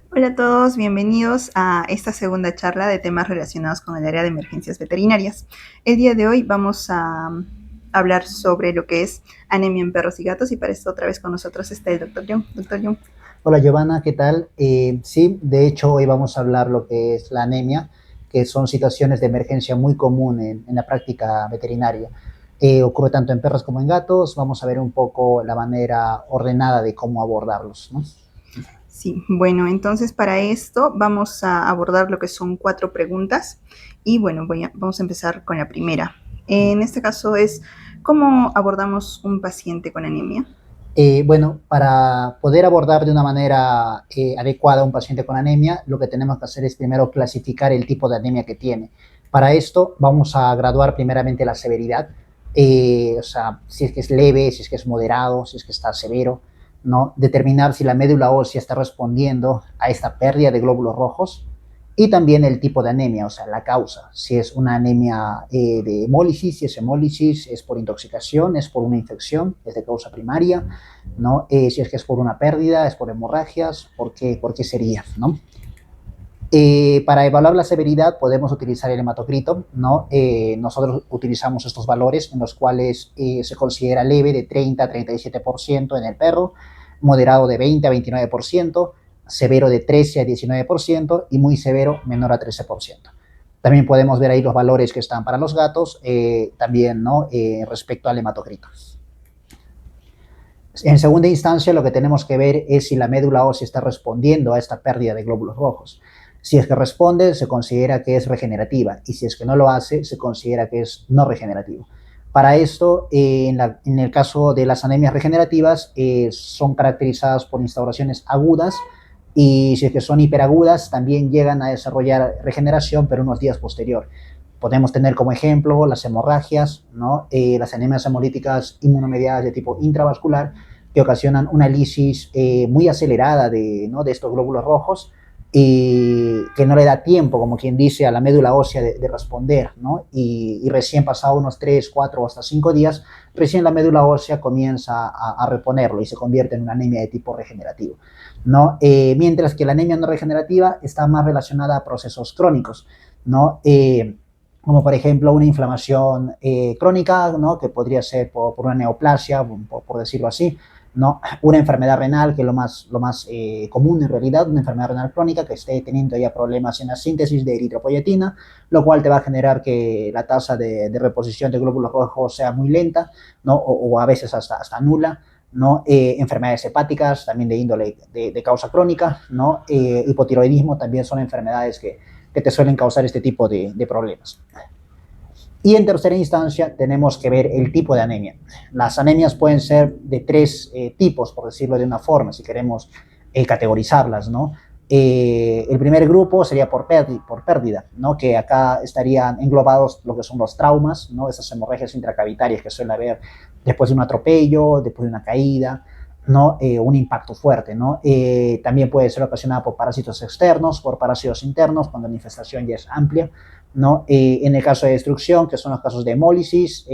Hola a todos, bienvenidos a esta segunda charla de temas relacionados con el área de emergencias veterinarias. El día de hoy vamos a hablar sobre lo que es anemia en perros y gatos y para esto otra vez con nosotros está el doctor John. Doctor John. Hola Giovanna, ¿qué tal? Sí, de hecho hoy vamos a hablar lo que es la anemia, que son situaciones de emergencia muy común en la práctica veterinaria. Ocurre tanto en perros como en gatos. Vamos a ver un poco la manera ordenada de cómo abordarlos, ¿no? Sí, bueno, entonces para esto vamos a abordar lo que son 4 preguntas y bueno, vamos a empezar con la primera. En este caso es, ¿cómo abordamos un paciente con anemia? Bueno, para poder abordar de una manera adecuada a un paciente con anemia, lo que tenemos que hacer es primero clasificar el tipo de anemia que tiene. Para esto vamos a graduar primeramente la severidad, o sea, si es que es leve, si es que es moderado, si es que está severo, ¿no? Determinar si la médula ósea está respondiendo a esta pérdida de glóbulos rojos y también el tipo de anemia, o sea, la causa, si es una anemia de hemólisis, si es hemólisis, es por intoxicación, es por una infección, es de causa primaria, ¿no? Si es que es por una pérdida, es por hemorragias, por qué sería, ¿no? Para evaluar la severidad podemos utilizar el hematocrito, ¿no? Nosotros utilizamos estos valores en los cuales se considera leve de 30 a 37% en el perro, moderado de 20 a 29%, severo de 13 a 19% y muy severo menor a 13%. También podemos ver ahí los valores que están para los gatos, también, ¿no? Respecto al hematocrito. En segunda instancia, lo que tenemos que ver es si la médula ósea está respondiendo a esta pérdida de glóbulos rojos. Si es que responde, se considera que es regenerativa y si es que no lo hace, se considera que es no regenerativo. Para esto, en el caso de las anemias regenerativas, son caracterizadas por instauraciones agudas y si es que son hiperagudas, también llegan a desarrollar regeneración, pero unos días posterior. Podemos tener como ejemplo las hemorragias, ¿no? Las anemias hemolíticas inmunomediadas de tipo intravascular, que ocasionan una lisis muy acelerada ¿no? de estos glóbulos rojos y que no le da tiempo, como quien dice, a la médula ósea de responder, ¿no? Y recién pasado unos 3, 4 o hasta 5 días, recién la médula ósea comienza a reponerlo y se convierte en una anemia de tipo regenerativo, ¿no? Mientras que la anemia no regenerativa está más relacionada a procesos crónicos, ¿no? Como por ejemplo una inflamación crónica, ¿no? Que podría ser por una neoplasia, por decirlo así, ¿no? Una enfermedad renal, que es lo más común en realidad, una enfermedad renal crónica que esté teniendo ya problemas en la síntesis de eritropoyetina, lo cual te va a generar que la tasa de reposición de glóbulos rojos sea muy lenta, ¿no? O a veces hasta nula, ¿no? Enfermedades hepáticas, también de índole de causa crónica, ¿no? Hipotiroidismo también son enfermedades que te suelen causar este tipo de problemas. Y en tercera instancia tenemos que ver el tipo de anemia. Las anemias pueden ser de 3 tipos, por decirlo de una forma, si queremos categorizarlas, ¿no? El primer grupo sería por pérdida, ¿no? Que acá estarían englobados lo que son los traumas, ¿no? Esas hemorragias intracavitarias que suele haber después de un atropello, después de una caída, ¿no? Un impacto fuerte, ¿no? También puede ser ocasionada por parásitos externos, por parásitos internos, cuando la infestación ya es amplia, ¿no? En el caso de destrucción, que son los casos de hemólisis,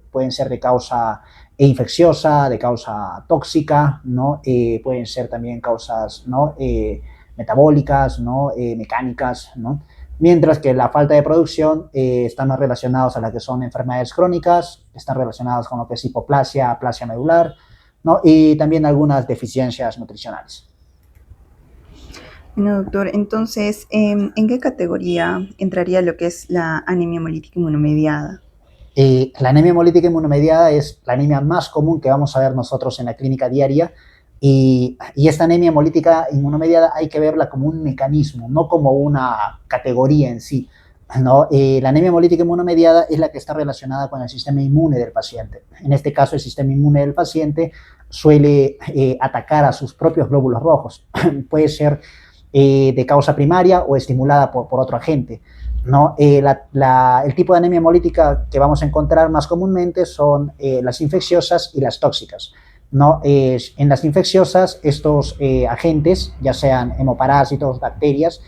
pueden ser de causa infecciosa, de causa tóxica, ¿no? Pueden ser también causas, ¿no? Metabólicas, ¿no? Mecánicas, ¿no? Mientras que la falta de producción están más relacionados a las que son enfermedades crónicas, están relacionadas con lo que es hipoplasia, aplasia medular, ¿no? Y también algunas deficiencias nutricionales. Bueno, doctor, entonces, ¿en qué categoría entraría lo que es la anemia hemolítica inmunomediada? La anemia hemolítica inmunomediada es la anemia más común que vamos a ver nosotros en la clínica diaria y esta anemia hemolítica inmunomediada hay que verla como un mecanismo, no como una categoría en sí, ¿no? La anemia hemolítica inmunomediada es la que está relacionada con el sistema inmune del paciente. En este caso, el sistema inmune del paciente suele atacar a sus propios glóbulos rojos. Puede ser de causa primaria o estimulada por otro agente, ¿no? El tipo de anemia hemolítica que vamos a encontrar más comúnmente son las infecciosas y las tóxicas, ¿no? En las infecciosas, estos agentes, ya sean hemoparásitos, bacterias,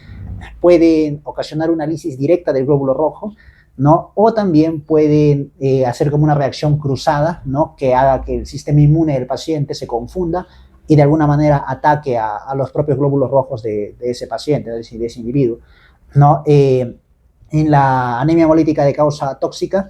pueden ocasionar una lisis directa del glóbulo rojo, ¿no? O también pueden hacer como una reacción cruzada, ¿no? Que haga que el sistema inmune del paciente se confunda y de alguna manera ataque a los propios glóbulos rojos de ese paciente, de ese individuo, ¿no? En la anemia hemolítica de causa tóxica,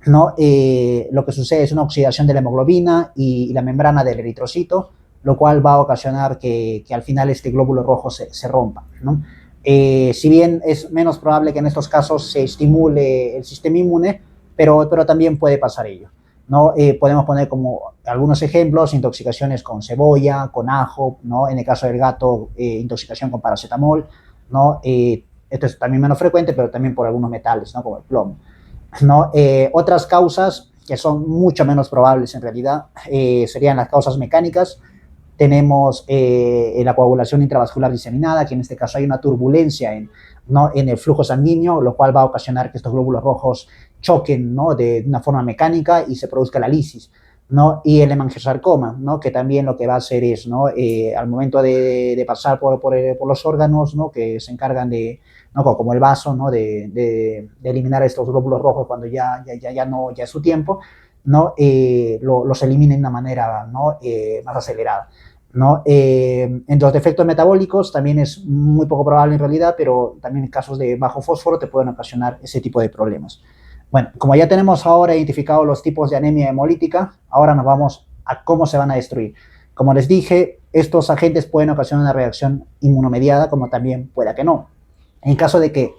¿no? Lo que sucede es una oxidación de la hemoglobina y la membrana del eritrocito, lo cual va a ocasionar que al final este glóbulo rojo se rompa, ¿no? Si bien es menos probable que en estos casos se estimule el sistema inmune, pero también puede pasar ello, ¿no? Podemos poner como algunos ejemplos: intoxicaciones con cebolla, con ajo, ¿no? En el caso del gato, intoxicación con paracetamol, ¿no? Esto es también menos frecuente, pero también por algunos metales, ¿no? Como el plomo, ¿no? Otras causas que son mucho menos probables en realidad serían las causas mecánicas. Tenemos la coagulación intravascular diseminada, que en este caso hay una turbulencia ¿no? en el flujo sanguíneo, lo cual va a ocasionar que estos glóbulos rojos choquen, ¿no? de una forma mecánica y se produzca la lisis, ¿no? Y el hemangiosarcoma, ¿no? Que también lo que va a hacer es, ¿no? Al momento de pasar por los órganos, ¿no? Que se encargan de, ¿no? como el vaso, ¿no? de eliminar estos glóbulos rojos cuando ya es su tiempo, ¿no? Los eliminen de una manera, ¿no? Más acelerada, ¿no? En los defectos metabólicos también es muy poco probable en realidad, pero también en casos de bajo fósforo te pueden ocasionar ese tipo de problemas. Bueno, como ya tenemos ahora identificado los tipos de anemia hemolítica, ahora nos vamos a cómo se van a destruir. Como les dije, estos agentes pueden ocasionar una reacción inmunomediada, como también pueda que no. En caso de que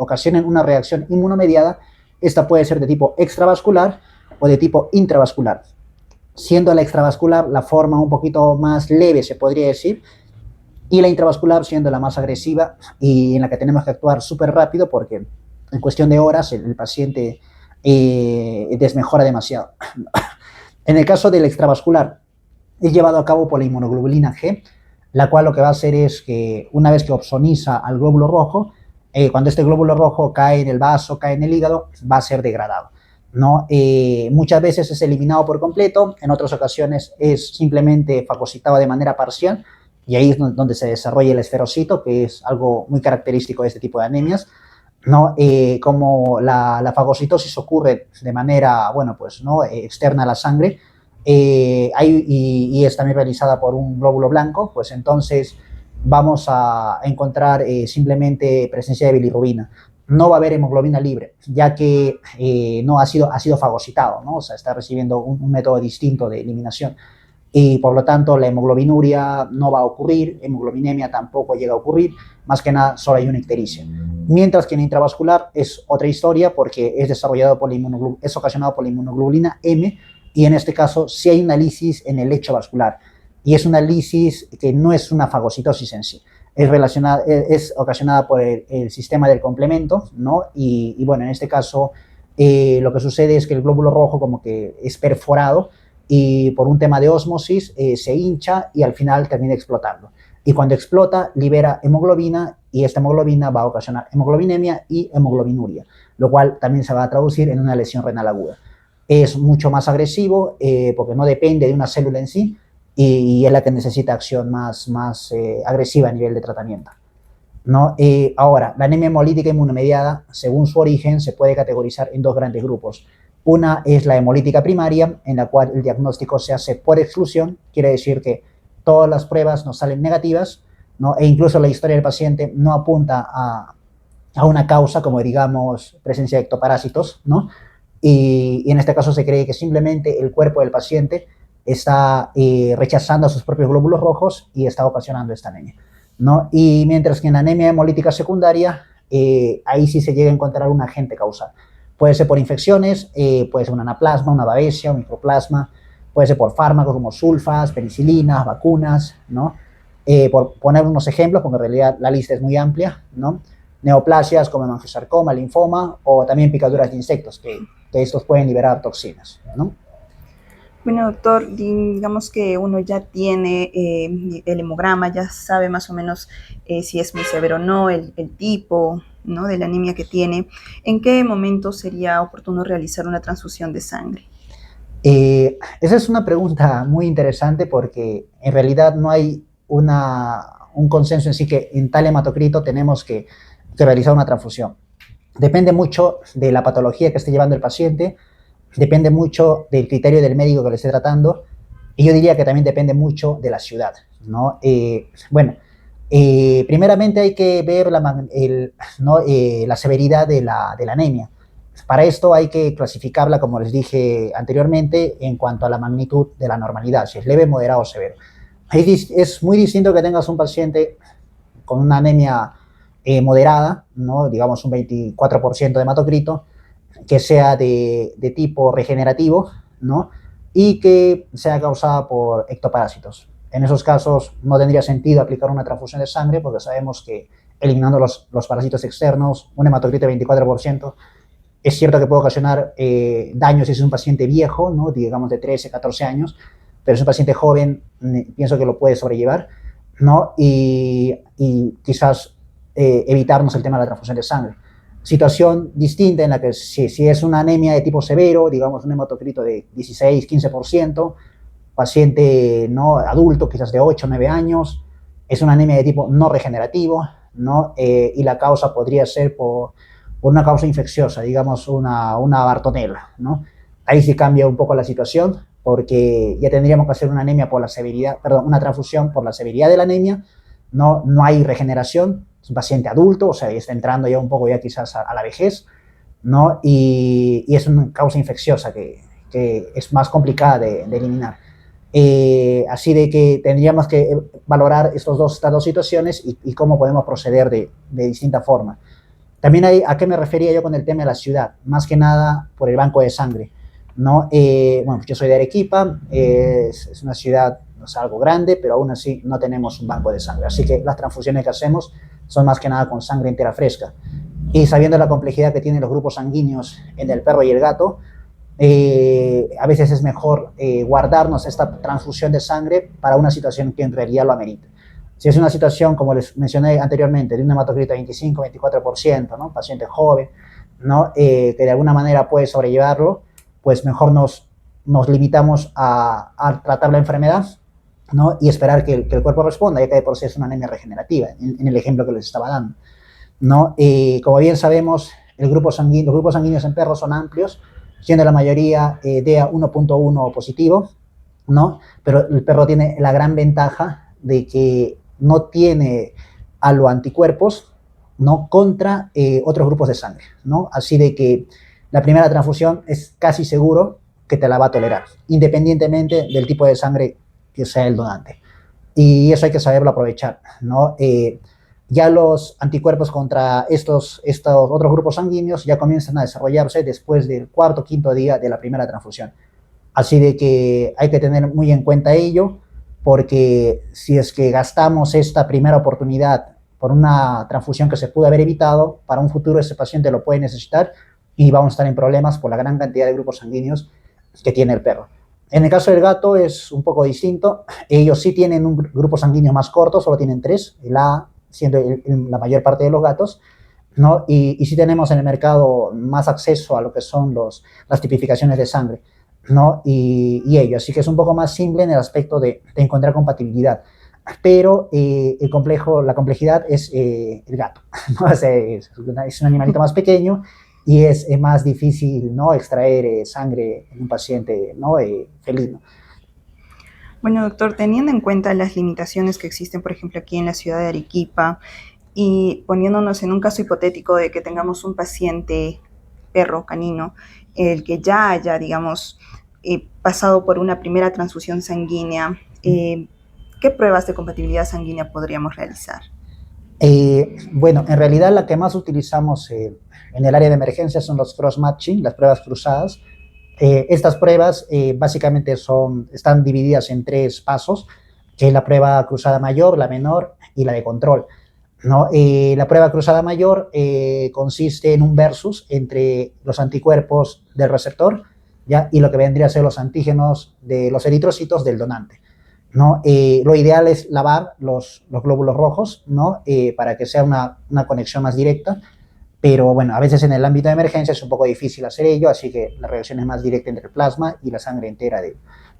ocasionen una reacción inmunomediada, esta puede ser de tipo extravascular o de tipo intravascular, siendo la extravascular la forma un poquito más leve, se podría decir, y la intravascular siendo la más agresiva y en la que tenemos que actuar súper rápido porque en cuestión de horas el paciente desmejora demasiado. En el caso del extravascular, es llevado a cabo por la inmunoglobulina G, la cual lo que va a hacer es que una vez que opsoniza al glóbulo rojo, cuando este glóbulo rojo cae en el vaso, cae en el hígado, va a ser degradado, ¿no? Muchas veces es eliminado por completo, en otras ocasiones es simplemente fagocitado de manera parcial, y ahí es donde se desarrolla el esferocito, que es algo muy característico de este tipo de anemias, ¿no? Como la fagocitosis ocurre de manera, bueno, pues, ¿no? Externa a la sangre, y es también realizada por un glóbulo blanco, pues entonces vamos a encontrar simplemente presencia de bilirrubina. No va a haber hemoglobina libre, ya que no ha sido fagocitado, ¿no? O sea, está recibiendo un método distinto de eliminación. Y por lo tanto la hemoglobinuria no va a ocurrir, hemoglobinemia tampoco llega a ocurrir, más que nada solo hay una ictericia. Mientras que en intravascular es otra historia porque es desarrollado por es ocasionado por la inmunoglobulina M, y en este caso sí hay una lisis en el lecho vascular, y es una lisis que no es una fagocitosis en sí, es ocasionada por el sistema del complemento, ¿no? Y bueno, en este caso lo que sucede es que el glóbulo rojo como que es perforado y por un tema de ósmosis se hincha y al final termina explotando. Y cuando explota, libera hemoglobina y esta hemoglobina va a ocasionar hemoglobinemia y hemoglobinuria, lo cual también se va a traducir en una lesión renal aguda. Es mucho más agresivo porque no depende de una célula en sí y es la que necesita acción más agresiva a nivel de tratamiento, ¿no? Ahora, la anemia hemolítica inmunomediada, según su origen, se puede categorizar en dos grandes grupos. Una es la hemolítica primaria, en la cual el diagnóstico se hace por exclusión, quiere decir que todas las pruebas nos salen negativas, ¿no? E incluso la historia del paciente no apunta a una causa, como digamos presencia de ectoparásitos, ¿no? Y en este caso se cree que simplemente el cuerpo del paciente está rechazando a sus propios glóbulos rojos y está ocasionando esta anemia, ¿no? Y mientras que en la anemia hemolítica secundaria, ahí sí se llega a encontrar un agente causal. Puede ser por infecciones, puede ser un anaplasma, una babesia, un microplasma, puede ser por fármacos como sulfas, penicilinas, vacunas, ¿no? Por poner unos ejemplos, porque en realidad la lista es muy amplia, ¿no? Neoplasias como hemangiosarcoma, linfoma, o también picaduras de insectos, que estos pueden liberar toxinas, ¿no? Bueno, doctor, digamos que uno ya tiene el hemograma, ya sabe más o menos si es muy severo o no, el tipo, ¿no? de la anemia que tiene. ¿En qué momento sería oportuno realizar una transfusión de sangre? Esa es una pregunta muy interesante porque en realidad no hay un consenso en sí que en tal hematocrito tenemos que realizar una transfusión. Depende mucho de la patología que esté llevando el paciente, depende mucho del criterio del médico que le esté tratando Y yo diría que también depende mucho de la ciudad, ¿no? Bueno, primeramente hay que ver ¿no? La severidad de la anemia. Para esto hay que clasificarla, como les dije anteriormente, en cuanto a la magnitud de la normalidad, si es leve, moderado o severo. Es muy distinto que tengas un paciente con una anemia moderada, ¿no? Digamos un 24% de hematocrito, que sea de tipo regenerativo, ¿no? Y que sea causada por ectoparásitos. En esos casos no tendría sentido aplicar una transfusión de sangre porque sabemos que eliminando los parásitos externos, un hematocrito de 24%, es cierto que puede ocasionar daños si es un paciente viejo, ¿no? Digamos de 13, 14 años, pero si es un paciente joven, pienso que lo puede sobrellevar, ¿no? Y quizás evitarnos el tema de la transfusión de sangre. Situación distinta en la que si es una anemia de tipo severo, digamos un hematocrito de 16, 15%, paciente no adulto, quizás de 8, 9 años, es una anemia de tipo no regenerativo, ¿no? Y la causa podría ser por una causa infecciosa, digamos una Bartonella, ¿no? Ahí sí cambia un poco la situación, porque ya tendríamos que hacer una anemia por la severidad, perdón, una transfusión por la severidad de la anemia, no hay regeneración, es un paciente adulto, o sea, está entrando ya un poco ya quizás a la vejez, ¿no? Y es una causa infecciosa que es más complicada de eliminar. Así de que tendríamos que valorar estas dos situaciones y cómo podemos proceder de distinta forma. También ¿a qué me refería yo con el tema de la ciudad? Más que nada por el banco de sangre, ¿no? Bueno, yo soy de Arequipa, es una ciudad, no es algo grande, pero aún así no tenemos un banco de sangre. Así que las transfusiones que hacemos son más que nada con sangre entera fresca. Y sabiendo la complejidad que tienen los grupos sanguíneos en el perro y el gato, a veces es mejor guardarnos esta transfusión de sangre para una situación que en realidad lo amerite. Si es una situación, como les mencioné anteriormente, de un hematocrito de 25, 24%, ¿no? Paciente joven, ¿no? Que de alguna manera puede sobrellevarlo, pues mejor nos limitamos a tratar la enfermedad, ¿no? Y esperar que el cuerpo responda, ya que de por sí es una anemia regenerativa, en el ejemplo que les estaba dando, ¿no? Como bien sabemos, los grupos sanguíneos en perros son amplios, siendo la mayoría DEA 1.1 positivo, ¿no? Pero el perro tiene la gran ventaja de que no tiene a los anticuerpos, ¿no? Contra otros grupos de sangre, ¿no? Así de que la primera transfusión es casi seguro que te la va a tolerar, independientemente del tipo de sangre que sea el donante. Y eso hay que saberlo aprovechar, ¿no? Ya los anticuerpos contra estos otros grupos sanguíneos ya comienzan a desarrollarse después del cuarto o quinto día de la primera transfusión. Así de que hay que tener muy en cuenta ello, porque si es que gastamos esta primera oportunidad por una transfusión que se pudo haber evitado, para un futuro ese paciente lo puede necesitar y vamos a estar en problemas por la gran cantidad de grupos sanguíneos que tiene el perro. En el caso del gato es un poco distinto. Ellos sí tienen un grupo sanguíneo más corto, solo tienen 3, el A siendo la mayor parte de los gatos, ¿no? Y sí tenemos en el mercado más acceso a lo que son las tipificaciones de sangre, ¿no? Y ello, así que es un poco más simple en el aspecto de encontrar compatibilidad. Pero la complejidad es el gato, ¿no? O sea, es un animalito más pequeño y es más difícil, ¿no? Extraer sangre en un paciente, ¿no? Felino. Bueno, doctor, teniendo en cuenta las limitaciones que existen, por ejemplo, aquí en la ciudad de Arequipa, y poniéndonos en un caso hipotético de que tengamos un paciente perro canino, el que ya haya, digamos, pasado por una primera transfusión sanguínea, ¿qué pruebas de compatibilidad sanguínea podríamos realizar? Bueno, en realidad la que más utilizamos en el área de emergencia son los cross-matching, las pruebas cruzadas. Estas pruebas básicamente están divididas en 3 pasos, que es la prueba cruzada mayor, la menor y la de control, ¿no? La prueba cruzada mayor consiste en un versus entre los anticuerpos del receptor, ¿ya? Y lo que vendría a ser los antígenos de los eritrocitos del donante, ¿no? Lo ideal es lavar los glóbulos rojos, ¿no? Para que sea una conexión más directa, pero bueno, a veces en el ámbito de emergencia es un poco difícil hacer ello, así que la reacción es más directa entre el plasma y la sangre entera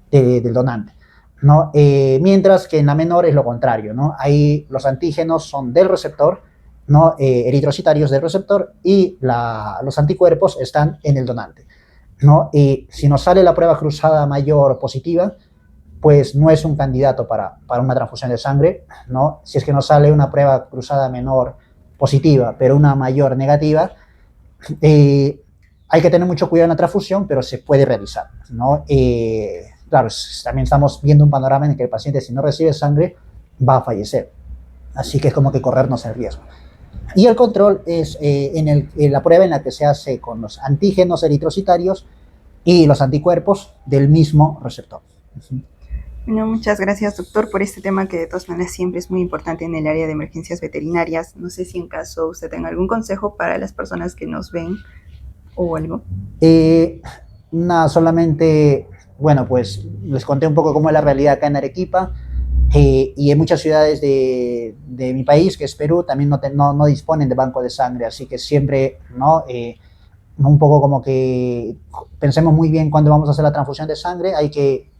del donante, ¿no? Mientras que en la menor es lo contrario, ¿no? Ahí los antígenos son del receptor, ¿no? Eritrocitarios del receptor y los anticuerpos están en el donante, ¿no? Y si nos sale la prueba cruzada mayor positiva, pues no es un candidato para una transfusión de sangre, ¿no? Si es que no sale una prueba cruzada menor positiva, pero una mayor negativa, eh, hay que tener mucho cuidado en la transfusión, pero se puede realizar, ¿no? Claro, también estamos viendo un panorama en el que el paciente, si no recibe sangre, va a fallecer. Así que es como que corrernos el riesgo. Y el control es en la prueba en la que se hace con los antígenos eritrocitarios y los anticuerpos del mismo receptor. Bueno, muchas gracias, doctor, por este tema que de todas maneras siempre es muy importante en el área de emergencias veterinarias. No sé si en caso usted tenga algún consejo para las personas que nos ven o algo. Nada, solamente, bueno, pues les conté un poco cómo es la realidad acá en Arequipa. Y en muchas ciudades de mi país, que es Perú, también no disponen de banco de sangre, así que siempre, ¿no? Un poco como que pensemos muy bien cuándo vamos a hacer la transfusión de sangre, hay que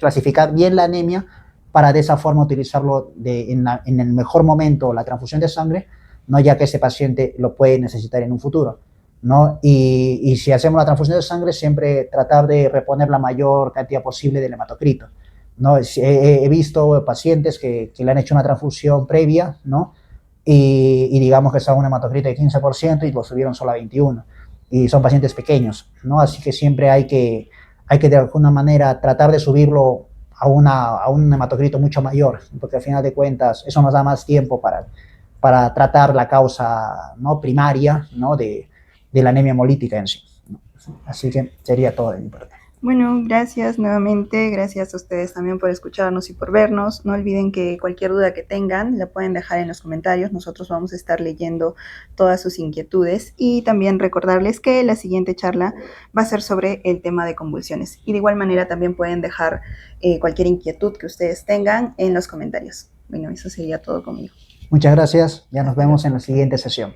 clasificar bien la anemia para de esa forma utilizarlo en el mejor momento la transfusión de sangre, ¿no? Ya que ese paciente lo puede necesitar en un futuro, ¿no? Y si hacemos la transfusión de sangre, siempre tratar de reponer la mayor cantidad posible del hematocrito, ¿no? He visto pacientes que le han hecho una transfusión previa, ¿no? Y digamos que estaba un hematocrito de 15% y lo subieron solo a 21%. Y son pacientes pequeños, ¿no? Así que siempre hay que de alguna manera tratar de subirlo a un hematocrito mucho mayor, porque al final de cuentas eso nos da más tiempo para tratar la causa, ¿no? Primaria, ¿no? De la anemia hemolítica en sí, ¿no? Así que sería todo de mi parte. Bueno, gracias nuevamente, gracias a ustedes también por escucharnos y por vernos. No olviden que cualquier duda que tengan la pueden dejar en los comentarios, nosotros vamos a estar leyendo todas sus inquietudes y también recordarles que la siguiente charla va a ser sobre el tema de convulsiones y de igual manera también pueden dejar cualquier inquietud que ustedes tengan en los comentarios. Bueno, eso sería todo conmigo. Muchas gracias, ya nos Hasta vemos luego. en la siguiente sesión.